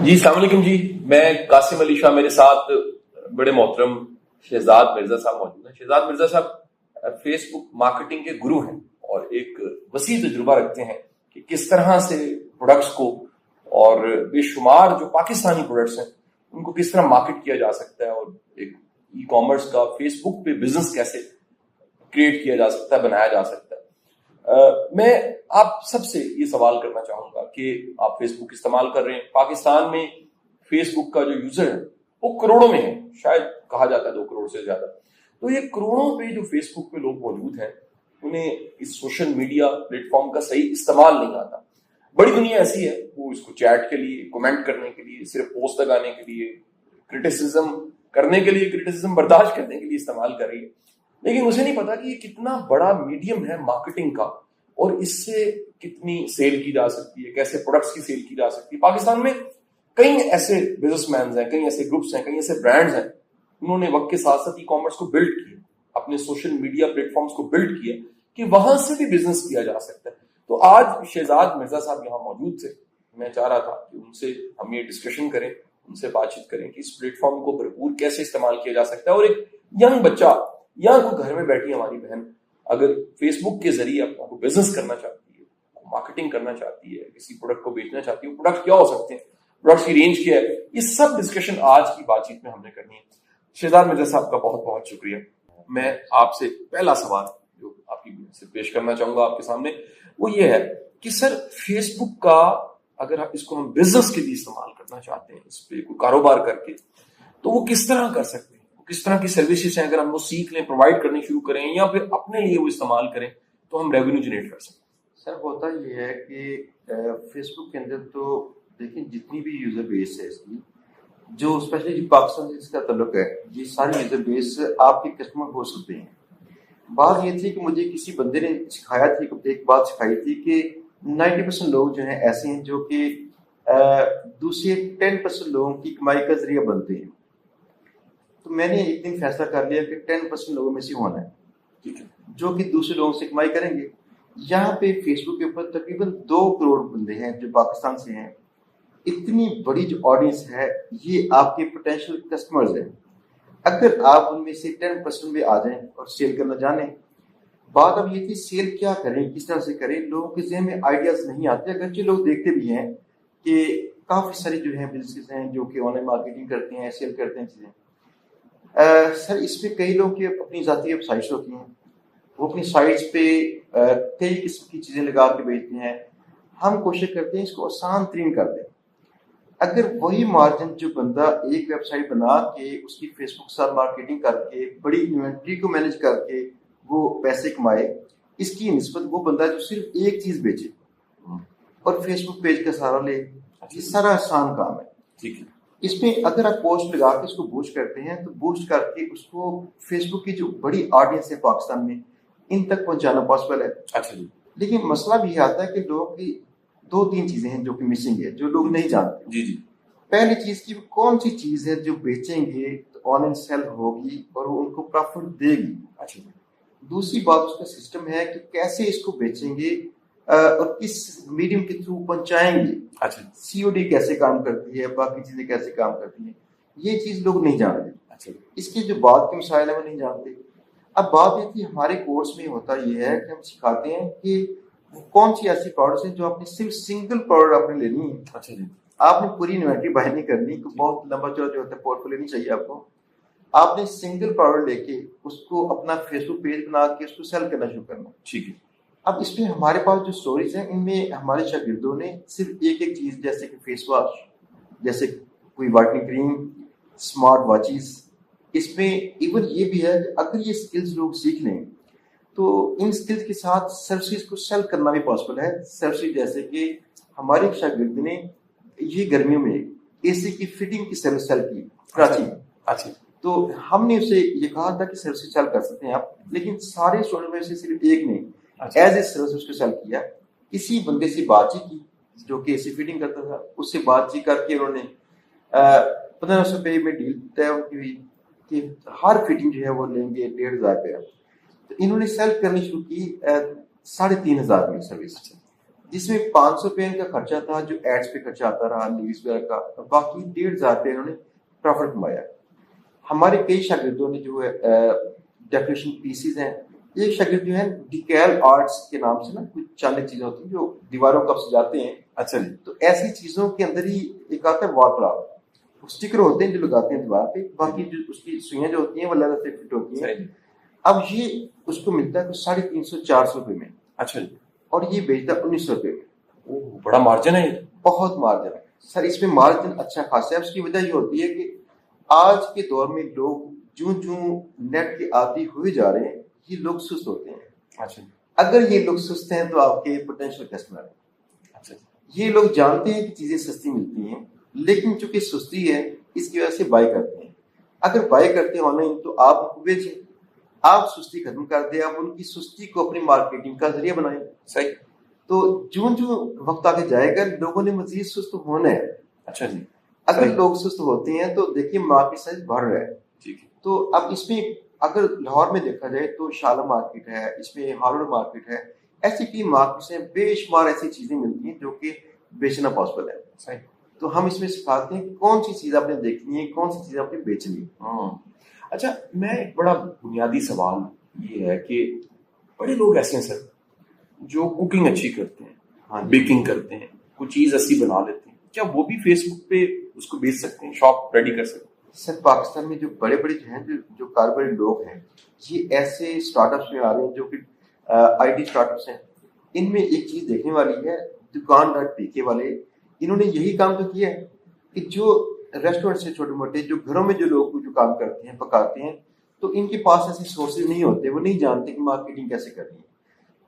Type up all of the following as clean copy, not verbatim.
جی السلام علیکم جی، میں قاسم علی شاہ، میرے ساتھ بڑے محترم شہزاد مرزا صاحب موجود ہیں۔ شہزاد مرزا صاحب فیس بک مارکیٹنگ کے گرو ہیں اور ایک وسیع تجربہ رکھتے ہیں کہ کس طرح سے پروڈکٹس کو اور بے شمار جو پاکستانی پروڈکٹس ہیں ان کو کس طرح مارکیٹ کیا جا سکتا ہے اور ایک ای کامرس کا فیس بک پہ بزنس کیسے کریٹ کیا جا سکتا ہے، بنایا جا سکتا ہے۔ میں آپ سب سے یہ سوال کرنا چاہوں گا کہ آپ فیس بک استعمال کر رہے ہیں، پاکستان میں فیس بک کا جو یوزر ہے وہ کروڑوں میں ہے، شاید کہا جاتا ہے 2 کروڑ سے زیادہ۔ تو یہ کروڑوں پہ جو فیس بک پہ لوگ موجود ہیں انہیں اس سوشل میڈیا پلیٹ فارم کا صحیح استعمال نہیں آتا۔ بڑی دنیا ایسی ہے، وہ اس کو چیٹ کے لیے، کمنٹ کرنے کے لیے، صرف پوسٹ لگانے کے لیے، کرٹیسزم کرنے کے لیے، کرٹیسزم برداشت کرنے کے لیے استعمال کر رہی ہے، لیکن اسے نہیں پتا کہ یہ کتنا بڑا میڈیم ہے مارکیٹنگ کا اور اس سے کتنی سیل کی جا سکتی ہے، کیسے پروڈکٹس کی سیل کی جا سکتی ہے۔ پاکستان میں کئی ایسے بزنس مینز ہیں، کئی ایسے گروپس ہیں، کئی ایسے برانڈز ہیں، انہوں نے وقت کے ساتھ ساتھ ای کامرس کو بلڈ کیا، اپنے سوشل میڈیا پلیٹ فارمز کو بلڈ کیا کہ وہاں سے بھی بزنس کیا جا سکتا ہے۔ تو آج شہزاد مرزا صاحب یہاں موجود تھے، میں چاہ رہا تھا کہ ان سے ہم یہ ڈسکشن کریں، ان سے بات چیت کریں کہ اس پلیٹ فارم کو بھرپور کیسے استعمال کیا جا سکتا ہے، اور ایک ینگ بچہ یا کوئی گھر میں بیٹھی ہماری بہن اگر فیس بک کے ذریعے اپنا کو بزنس کرنا چاہتی ہے، مارکیٹنگ کرنا چاہتی ہے، کسی پروڈکٹ کو بیچنا چاہتی ہے، وہ پروڈکٹ کیا ہو سکتے ہیں، پروڈکٹس کی رینج کیا ہے، یہ سب ڈسکشن آج کی بات چیت میں ہم نے کرنی ہے۔ شہزاد مرزا صاحب کا بہت بہت شکریہ۔ میں آپ سے پہلا سوال جو آپ کی سے پیش کرنا چاہوں گا آپ کے سامنے وہ یہ ہے کہ سر فیس بک کا اگر آپ اس کو ہم بزنس کے لیے استعمال کرنا چاہتے ہیں، اس پہ کوئی کاروبار کر کے، تو وہ کس طرح کر سکتے ہیں، کس طرح کی سروسز ہیں، اگر ہم وہ سیکھ لیں، پرووائڈ کرنی شروع کریں یا پھر اپنے لیے وہ استعمال کریں تو ہم ریونیو جنریٹ کر سکیں؟ سر ہوتا یہ ہے کہ فیس بک کے اندر تو دیکھیں جتنی بھی یوزر بیس ہے اس کی، جو اسپیشلی جو پاکستان سے اس کا تعلق ہے، یہ ساری یوزر بیس آپ کے کسٹمر ہو سکتے ہیں۔ بات یہ تھی کہ مجھے کسی بندے نے سکھایا تھی، ایک بات سکھائی تھی کہ 90% لوگ جو ہیں ایسے ہیں جو کہ دوسرے 10% لوگوں کی کمائی کا ذریعہ بنتے ہیں۔ تو میں نے ایک دن فیصلہ کر لیا کہ 10% لوگوں میں سے ہونا ہے جو کہ دوسرے لوگوں سے کمائی کریں گے۔ یہاں پہ فیس بک کے اوپر تقریباً 2 کروڑ بندے ہیں جو پاکستان سے ہیں۔ اتنی بڑی جو آڈینس ہے یہ آپ کے پوٹینشیل کسٹمرز ہیں۔ اگر آپ ان میں سے 10% میں آ جائیں اور سیل کرنا جانیں، بات اب یہ تھی سیل کیا کریں، کس طرح سے کریں، لوگوں کے ذہن میں آئیڈیاز نہیں آتے، اگرچہ لوگ دیکھتے بھی ہیں کہ کافی ساری جو ہیں بزنس ہیں جو کہ آن لائن مارکیٹنگ کرتے ہیں، سیل کرتے ہیں چیزیں۔ سر اس پہ کئی لوگ کی اپنی ذاتی ویب سائٹس ہوتی ہیں، وہ اپنی سائٹس پہ کئی قسم کی چیزیں لگا کے بیچتے ہیں۔ ہم کوشش کرتے ہیں اس کو آسان ترین کر دیں۔ اگر وہی مارجن جو بندہ ایک ویب سائٹ بنا کے اس کی فیس بک ساتھ مارکیٹنگ کر کے بڑی انوینٹری کو مینیج کر کے وہ پیسے کمائے، اس کی نسبت وہ بندہ جو صرف ایک چیز بیچے اور فیس بک پیج کا سہارا لے، یہ سارا آسان کام ہے۔ ٹھیک ہے، اس میں اگر آپ پوسٹ لگا کے اس کو بوسٹ کرتے ہیں تو بوسٹ کر کے اس کو فیس بک کی جو بڑی آڈینس ہے پاکستان میں ان تک پہنچانا پاسبل ہے۔ اچھا جی، لیکن مسئلہ بھی یہ آتا ہے کہ لوگوں کی 2-3 چیزیں ہیں جو کہ مسنگ ہے، جو لوگ نہیں جانتے۔ جی جی، پہلی چیز کی کون سی چیز ہے جو بیچیں گے تو آن لائن سیل ہوگی اور وہ ان کو پروفٹ دے گی۔ اچھا جی، دوسری بات اس کا سسٹم ہے کہ کیسے اس کو بیچیں گے اور کس میڈیم کے تھرو پہنچائیں گے۔ اچھا سی او ڈی کیسے کام کرتی ہے، باقی چیزیں کیسے کام کرتی ہیں، یہ چیز لوگ نہیں جانتے۔ اچھا، اس کے جو بعد کے مسائل ہیں وہ نہیں جانتے۔ اب بات یہ تھی ہمارے کورس میں ہوتا یہ ہے کہ ہم سکھاتے ہیں کہ کون سی ایسی پروڈکٹس ہیں جو آپ نے صرف سنگل پروڈکٹ آپ نے لینی ہے۔ اچھا جی، آپ نے پوری انوینٹری بائی نہیں کرنی، بہت لمبا چوڑا جو ہوتا ہے پورٹ فولیو نہیں چاہیے آپ کو۔ آپ نے سنگل پروڈکٹ لے کے اس کو اپنا فیس بک پیج بنا کے اس کو سیل کرنا شروع کرنا۔ ٹھیک ہے، اب اس میں ہمارے پاس جو سٹوریز ہیں ان میں ہمارے شاگردوں نے صرف ایک چیز جیسے کہ فیس واش، جیسے کوئی وائٹنگ کریم، اسمارٹ واچز، اس میں ایون یہ بھی ہے کہ اگر یہ سکلز لوگ سیکھ لیں تو ان سکلز کے ساتھ سروسز کو سیل کرنا بھی پاسبل ہے۔ سروسز جیسے کہ ہمارے شاگرد نے یہ گرمیوں میں اے سی کی فٹنگ کی سروس سیل کی کراچی میں۔ اچھا، تو ہم نے اسے یہ کہا تھا کہ سروس سیل کر سکتے ہیں آپ، لیکن سارے اسٹوڈنٹ میں سے صرف ایک نے ایز اے سروس اس کو سیل کیا۔ کسی بندے سے بات چیت کی جو کہ اے سی فٹنگ کرتا تھا، اس سے بات چیت کر کے انہوں نے 1500 روپے میں ڈیل طے کی ہوئی کہ ہر فٹنگ جو ہے وہ لیں گے 1500 روپیہ۔ تو انہوں نے سیل کرنی شروع کی 3500 میں سروس۔ جس میں 500 روپے کا خرچہ تھا جو ایڈس پہ خرچہ آتا رہا لیوز وغیرہ کا, اور باقی 1,500 روپے انہوں نے پروفٹ کمایا. ہمارے کئی شاگردوں نے جو ہے ڈیکوریشن پیسز ہیں, ایک شاگرد جو ہے ڈیکیل آرٹس کے نام سے نا کچھ چاند چیزیں ہوتی ہیں جو دیواروں کو سجاتے ہیں. اچھا جی. تو ایسی چیزوں کے اندر ہی ایک آتا ہے وال کلاک, اسٹیکر ہوتے ہیں جو لگاتے ہیں دیوار پہ, باقی جو اس کی سوئیاں جو ہوتی ہیں وہ لیدر سے فٹ ہوتی ہیں. اب یہ اس کو ملتا ہے 350-400 روپے میں. اچھا جی. اور یہ بیچتا ہے 1900 روپے میں. بڑا مارجن ہے. بہت مارجن ہے سر, اس میں مارجن اچھا خاصا ہے. اس کی وجہ یہ ہوتی ہے کہ آج کے دور میں لوگ جو نیٹ کے عادی ہوئے جا رہے ہیں, یہ لوگ سست ہوتے ہیں. اچھا. اگر یہ لوگ سست ہیں تو آپ کے پوٹینشیل کسٹمر ہیں. اچھا. یہ لوگ جانتے ہیں کہ چیزیں سستی ملتی ہیں, لیکن چونکہ سستی ہے اس کی وجہ سے بائی کرتے ہیں. اگر بائی کرتے ہیں آن لائن تو آپ ان کو بیچیں, آپ سستی ختم کر دیں, آپ ان کی سستی کو اپنی مارکیٹنگ کا ذریعہ بنائیں. صحیح. تو جو وقت آگے جائے گا لوگوں نے مزید سست ہونا ہے. اچھا جی. اگر لوگ سست ہوتے ہیں تو دیکھیے مارکیٹ سائز بڑھ رہا ہے. ٹھیک ہے. تو اب اس میں اگر لاہور میں دیکھا جائے تو شالہ مارکیٹ ہے, اس میں ہارڈ مارکیٹ ہے, ایسی کئی مارکیٹس ہیں, بے شمار ایسی چیزیں ملتی ہیں جو کہ بیچنا پاسبل ہے. صحیح. تو ہم اس میں سکھاتے ہیں کہ کون سی چیز آپ نے دیکھنی ہے, کون سی چیز آپ نے بیچنی ہے. اچھا, میں ایک بڑا بنیادی سوال یہ ہے کہ بڑے لوگ ایسے ہیں سر جو کوکنگ اچھی کرتے ہیں, بیکنگ کرتے ہیں, کوئی چیز اچھی بنا لیتے ہیں, کیا وہ بھی فیس بک پہ اس کو بیچ سکتے ہیں, شاپ ریڈی کر سکتے ہیں؟ سر پاکستان میں جو بڑے جو ہیں جو کاروباری لوگ ہیں, یہ ایسے اسٹارٹ اپس میں آ رہے ہیں جو کہ آئی ٹی اسٹارٹ اپس ہیں. ان میں ایک چیز دیکھنے والی ہے, دکان.pk والے انہوں نے یہی کام تو کیا ہے کہ جو ریسٹورینٹ سے چھوٹے موٹے جو گھروں میں جو لوگ جو کام کرتے ہیں, پکاتے ہیں, تو ان کے پاس ایسے سورسز نہیں ہوتے, وہ نہیں جانتے کہ مارکیٹنگ کیسے کرنی ہے.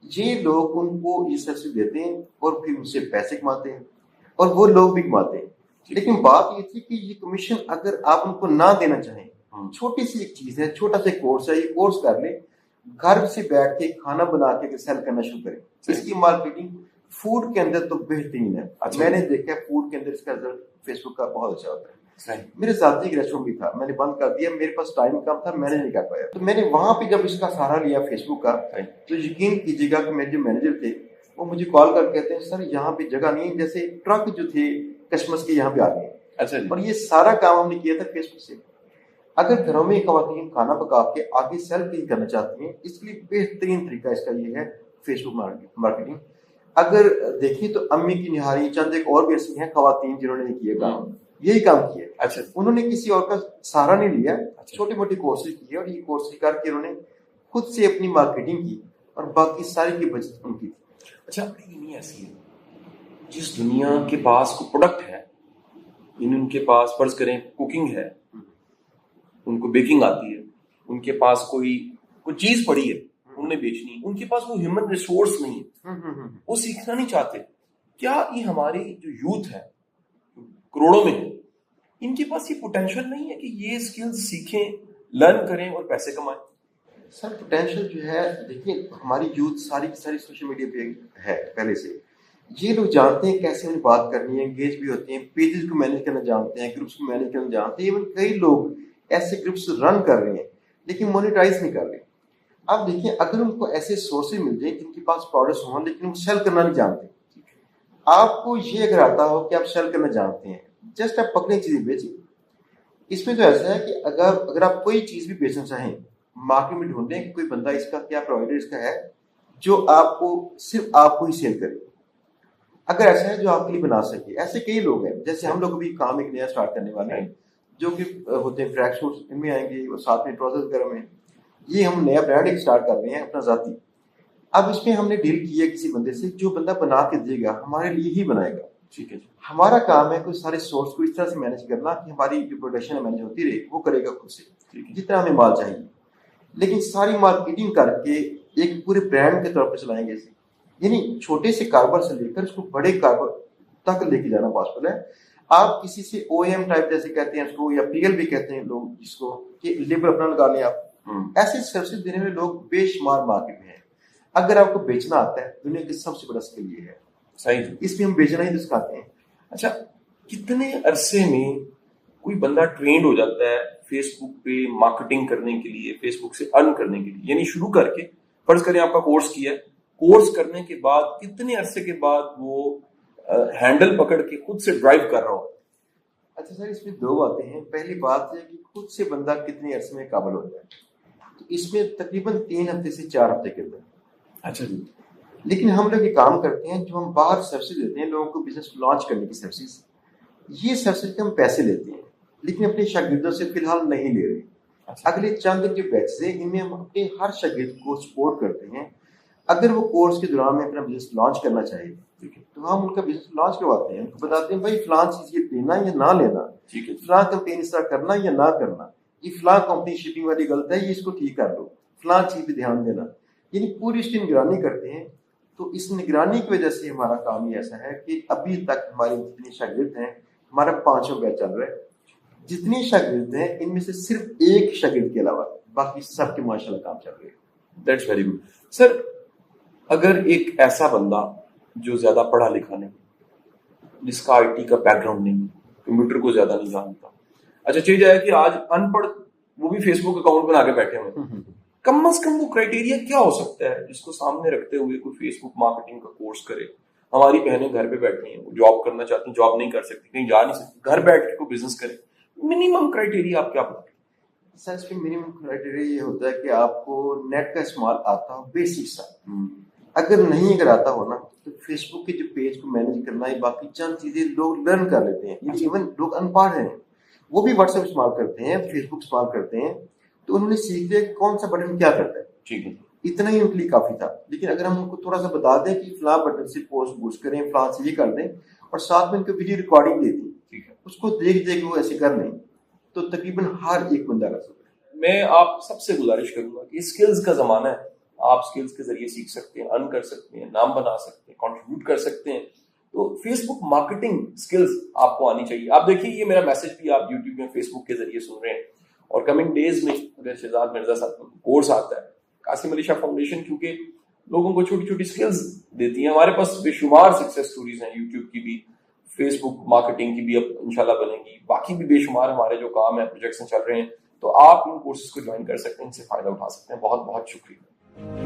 یہ لوگ ان کو یہ سرچ دیتے ہیں اور پھر ان سے پیسے کماتے ہیں, اور وہ لوگ بھی کماتے ہیں. لیکن بات یہ تھی کہ یہ کمیشن اگر آپ ان کو نہ دینا چاہیں, چھوٹی سی ایک چیز ہے, چھوٹا سا کورس ہے, یہ کورس کر لیں, گھر سے بیٹھ کے کھانا بنا کے سیل کرنا شروع کریں. اس کی مارکیٹنگ فوڈ کے اندر تو بہترین ہے. میں نے دیکھا فوڈ کے اندر اس کا رزلٹ فیس بک کا بہت اچھا ہوتا ہے. میرے ذاتی ایک ریسٹورینٹ بھی تھا, میں نے بند کر دیا, میرے پاس ٹائم کم تھا, میں نے نہیں کر پایا. تو میں نے وہاں پہ جب اس کا سہارا لیا فیس بک کا, تو یقین کیجیے گا کہ میرے جو مینیجر تھے وہ مجھے کال کر کہتے ہیں سر یہاں پہ جگہ نہیں ہے, جیسے ٹرک جو تھے کسٹمرس کے یہاں پہ آ گئے. اچھا. اور یہ سارا کام ہم نے کیا تھا فیس بک سے. اگر گھروں میں خواتین کھانا پکا کے آگے سیل کرنا چاہتی ہیں, اس کے لیے بہترین طریقہ اس کا یہ ہے فیس بک مارکیٹنگ. اگر دیکھیں تو امی کی نہاری, چند ایک اور بھی ایسی ہیں خواتین جنہوں نے کیا کام, یہی کام کیا. اچھا. انہوں نے کسی اور کا سہارا نہیں لیا, چھوٹے موٹے کورسز کیے, اور یہ کورسز کر کے انہوں نے خود سے اپنی مارکیٹنگ کی, اور باقی ساری کی بچت ان کی تھی. اچھا, یہ ایسی ہے جس دنیا کے پاس کوئی پروڈکٹ ہے, ان کے پاس فرض کریں کوکنگ ہے, ان کو بیکنگ آتی ہے, ان کے پاس کوئی چیز پڑی ہے انہوں نے بیچنی, ان کے پاس وہ ہیومن ریسورس نہیں ہے, وہ سیکھنا نہیں چاہتے. کیا یہ ہماری جو یوتھ ہے کروڑوں میں ہے, ان کے پاس یہ پوٹینشیل نہیں ہے کہ یہ اسکلز سیکھیں, لرن کریں اور پیسے کمائیں؟ سر پوٹینشیل جو ہے, دیکھیں ہماری یوتھ ساری کی ساری سوشل میڈیا پہ ہے پہلے سے. یہ لوگ جانتے ہیں کیسے انہیں بات کرنی ہے, انگیج بھی ہوتے ہیں, پیجز کو مینیج کرنا جانتے ہیں, گروپس کو مینیج کرنا جانتے ہیں. ایون کئی لوگ ایسے گروپس رن کر رہے ہیں لیکن مونیٹائز نہیں کر رہے. اب دیکھیں اگر ان کو ایسے سورسز مل جائیں جن کے پاس پروڈکٹس ہوں لیکن وہ سیل کرنا نہیں جانتے, آپ کو یہ اگر آتا ہو کہ آپ سیل کرنا جانتے ہیں, جسٹ آپ پکڑیں چیزیں بیچیں. اس میں تو ایسا ہے کہ اگر آپ کوئی چیز بھی بیچنا چاہیں, مارکیٹ میں ڈھونڈیں کہ کوئی بندہ اس کا کیا پرووائڈر اس کا ہے جو آپ کو صرف آپ کو ہی سیل کرے. اگر ایسا ہے جو آپ کے لیے بنا سکے, ایسے کئی لوگ ہیں. جیسے ہم لوگ بھی کام ایک نیا اسٹارٹ کرنے والے ہیں جو کہ ہوتے ہیں ٹریک سوٹس, ان میں آئیں گے, اور ساتھ میں ٹراؤزر وغیرہ میں. یہ ہم نیا برانڈ ایک اسٹارٹ کر رہے ہیں اپنا ذاتی. اب اس میں ہم نے ڈیل کیا کسی بندے سے جو بندہ بنا کے دے گا ہمارے لیے ہی بنائے گا. ٹھیک ہے. ہمارا کام ہے کوئی سارے سورس کو اس طرح سے مینیج کرنا کہ ہماری جو پروڈکشن مینیج ہوتی رہے, وہ کرے گا خود سے جتنا ہمیں مال چاہیے. لیکن ساری مارکیٹنگ کر کے ایک پورے برانڈ کے طور پر چلائیں گے اسے, یعنی چھوٹے سے کاروبار سے لے کر اس کو بڑے کاروبار تک لے کے جانا پاسبل ہے. آپ کسی سے او ایم ٹائپ جیسے کہتے ہیں اس کو, یا پی ایل بھی کہتے ہیں لوگ جس کو, کہ لیبل اپنا لگا لیں آپ, ایسے سروسز دینے والے لوگ بے شمار مارکیٹ میں ہیں. اگر آپ کو بیچنا آتا ہے, دنیا کی سب سے بڑا اسکل یہ ہے. صحیح. اس میں ہم بیچنا ہی تو سکھاتے ہیں. اچھا, کتنے عرصے میں کوئی بندہ ٹرینڈ ہو جاتا ہے فیس بک پہ مارکیٹنگ کرنے کے لیے, فیس بک سے ارن کرنے کے لیے, یعنی شروع کر کے فرض کریں آپ کا کورس کیا ہے, کورس کرنے کے بعد کتنے عرصے کے بعد وہ ہینڈل پکڑ کے خود سے ڈرائیو کر رہا ہو؟ اچھا سر، اس میں دو باتیں ہیں. پہلی بات ہے کہ خود سے بندہ کتنے عرصے میں قابل ہو جائے، تو اس میں تقریباً 3 ہفتے سے 4 ہفتے کے اندر. اچھا جی. لیکن ہم لوگ یہ کام کرتے ہیں، جو ہم باہر سروسز دیتے ہیں لوگوں کو بزنس لانچ کرنے کی سروسز، یہ سروسز کے ہم پیسے لیتے ہیں لیکن اپنے شاگردوں سے فی الحال نہیں لے رہے. اگلے چند جو بیچز ہیں ان میں ہم اپنے ہر شاگرد کو سپورٹ کرتے ہیں. اگر وہ کورس کے دوران میں اپنا بزنس لانچ کرنا چاہیے تو ہم ان کا بزنس لانچ کرواتے ہیں، ان کو بتاتے ہیں بھائی فلاں چیز یہ لینا یا نہ لینا، فلاں کمپین اس طرح کرنا یا نہ کرنا، یہ فلاں کمپنی شپنگ والی غلط ہے، یہ اس کو ٹھیک کر لو، فلاں چیز پہ دھیان دینا. یعنی پوری اس کی نگرانی کرتے ہیں. تو اس نگرانی کی وجہ سے ہمارا کام یہ ایسا ہے کہ ابھی تک ہمارے جتنے شاگرد ہیں، ہمارا 5واں بیچ چل رہا ہے. جتنے شاگرد ہیں ان میں سے صرف ایک شاگرد کے علاوہ باقی سب کے ماشاءاللہ کام چل رہے ہیں. That's very good. سر اگر ایک ایسا بندہ جو زیادہ پڑھا لکھا نہیں، جس کا آئی ٹی کا بیک گراؤنڈ نہیں، کمپیوٹر کو زیادہ نہیں جانتا، اچھا چیز ہے کہ آج ان پڑھ وہ بھی فیس بک اکاؤنٹ بنا کے بیٹھے ہوئے ہیں، کم از کم وہ کرائٹیریا کیا ہو سکتا ہے جس کو سامنے رکھتے ہوئے کوئی فیس بک مارکیٹنگ کا کورس کرے؟ ہماری بہنیں گھر پہ بیٹھی ہیں، وہ جاب کرنا چاہتی ہیں، جاب نہیں کر سکتی، کہیں جا نہیں سکتی، گھر بیٹھ کے کوئی بزنس کرے، منیمم کرائٹیریا آپ کیا بتائیں؟ سر اس میں منیمم کرائٹیریا یہ ہوتا ہے کہ آپ کو نیٹ کا استعمال آتا ہو، بیسک سا. اگر نہیں اگر آتا ہو نا تو فیس بک کے جو پیج کو مینیج کرنا ہے، باقی چند چیزیں لوگ لرن کر لیتے ہیں. ایون لوگ ان پڑھ ہیں وہ بھی واٹس ایپ استعمال کرتے ہیں، فیس بک استعمال کرتے ہیں، تو انہوں نے سیکھ لیا کہ کون سا بٹن کیا کرتا ہے. ٹھیک ہے، اتنا ہی ان کے لیے کافی تھا. لیکن اگر ہم ان کو تھوڑا سا بتا دیں کہ فلاں بٹن سے پوسٹ بوسٹ کریں، فلاں سے یہ کر دیں، اور ساتھ میں ان کو ویڈیو ریکارڈنگ دے دیں، ٹھیک ہے، اس کو دیکھ دے کہ وہ ایسے کر لیں، تو تقریباً ہر ایک بندہ کر سکتا ہے. میں آپ سب سے گزارش کروں گا کہ اسکلز کا زمانہ ہے، آپ اسکلز کے ذریعے سیکھ سکتے ہیں، ارن کر سکتے ہیں، نام بنا سکتے ہیں، کنٹریبیوٹ کر سکتے ہیں. تو فیس بک مارکیٹنگ اسکلز آپ کو آنی چاہیے. آپ دیکھیے یہ میرا میسج بھی آپ یوٹیوب میں فیس بک کے ذریعے سن رہے ہیں، اور کمنگ ڈیز میں اگر شہزاد مرزا صاحب کا کورس آتا ہے، قاسم علی شاہ فاؤنڈیشن کیونکہ لوگوں کو چھوٹی چھوٹی اسکلز دیتی ہیں. ہمارے پاس بے شمار سکسیس سٹوریز ہیں، یوٹیوب کی بھی، فیس بک مارکیٹنگ کی بھی اب انشاءاللہ بنے گی، باقی بھی بے شمار ہمارے جو کام ہیں، پروجیکٹس چل رہے ہیں. تو آپ ان کورسز کو جوائن کر سکتے ہیں، ان سے فائدہ اٹھا سکتے ہیں. بہت بہت شکریہ.